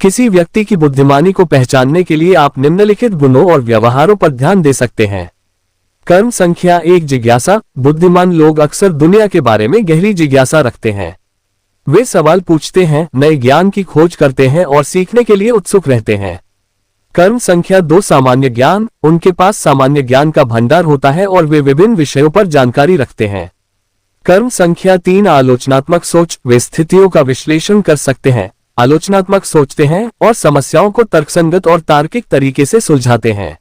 किसी व्यक्ति की बुद्धिमानी को पहचानने के लिए आप निम्नलिखित गुणों और व्यवहारों पर ध्यान दे सकते हैं। कर्म संख्या 1, जिज्ञासा। बुद्धिमान लोग अक्सर दुनिया के बारे में गहरी जिज्ञासा रखते हैं। वे सवाल पूछते हैं, नए ज्ञान की खोज करते हैं और सीखने के लिए उत्सुक रहते हैं। कर्म संख्या 2, सामान्य ज्ञान। उनके पास सामान्य ज्ञान का भंडार होता है और वे विभिन्न विषयों पर जानकारी रखते हैं। कर्म संख्या 3, आलोचनात्मक सोच। वे स्थितियों का विश्लेषण कर सकते हैं, आलोचनात्मक सोचते हैं और समस्याओं को तर्कसंगत और तार्किक तरीके से सुलझाते हैं।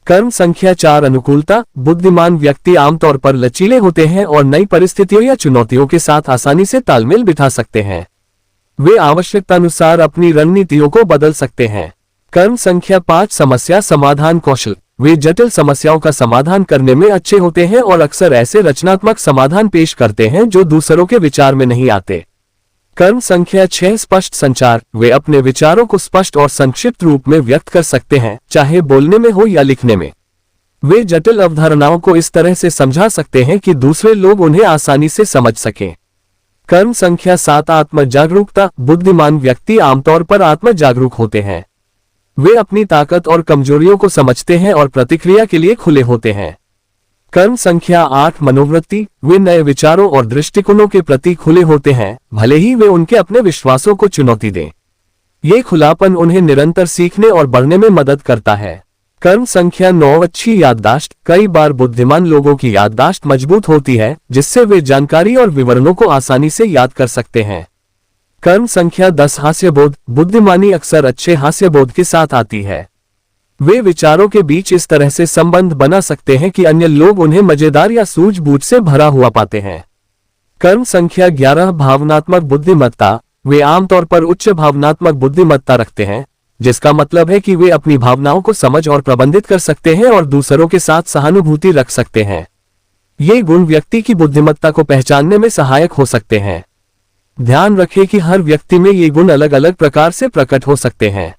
कर्म संख्या 4, अनुकूलता। बुद्धिमान व्यक्ति आमतौर पर लचीले होते हैं और नई परिस्थितियों या चुनौतियों के साथ आसानी से तालमेल बिठा सकते हैं। वे आवश्यकतानुसार अपनी रणनीतियों को बदल सकते हैं। कर्म संख्या 5, समस्या समाधान कौशल। वे जटिल समस्याओं का समाधान करने में अच्छे होते हैं और अक्सर ऐसे रचनात्मक समाधान पेश करते हैं जो दूसरों के विचार में नहीं आते। कर्म संख्या 6, स्पष्ट संचार। वे अपने विचारों को स्पष्ट और संक्षिप्त रूप में व्यक्त कर सकते हैं, चाहे बोलने में हो या लिखने में। वे जटिल अवधारणाओं को इस तरह से समझा सकते हैं कि दूसरे लोग उन्हें आसानी से समझ सकें। कर्म संख्या 7, आत्म जागरूकता। बुद्धिमान व्यक्ति आमतौर पर आत्म जागरूक होते हैं। वे अपनी ताकत और कमजोरियों को समझते हैं और प्रतिक्रिया के लिए खुले होते हैं। कर्म संख्या 8, मनोवृत्ति। वे नए विचारों और दृष्टिकोणों के प्रति खुले होते हैं, भले ही वे उनके अपने विश्वासों को चुनौती दें। ये खुलापन उन्हें निरंतर सीखने और बढ़ने में मदद करता है। कर्म संख्या 9, अच्छी याददाश्त। कई बार बुद्धिमान लोगों की याददाश्त मजबूत होती है, जिससे वे जानकारी और विवरणों को आसानी से याद कर सकते हैं। कर्म संख्या 10, हास्यबोध। बुद्धिमानी अक्सर अच्छे हास्यबोध के साथ आती है। वे विचारों के बीच इस तरह से संबंध बना सकते हैं कि अन्य लोग उन्हें मजेदार या सूझबूझ से भरा हुआ पाते हैं। कर्म संख्या 11, भावनात्मक बुद्धिमत्ता। वे आमतौर पर उच्च भावनात्मक बुद्धिमत्ता रखते हैं, जिसका मतलब है कि वे अपनी भावनाओं को समझ और प्रबंधित कर सकते हैं और दूसरों के साथ सहानुभूति रख सकते हैं। ये गुण व्यक्ति की बुद्धिमत्ता को पहचानने में सहायक हो सकते हैं। ध्यान रखें कि हर व्यक्ति में ये गुण अलग अलग प्रकार से प्रकट हो सकते हैं।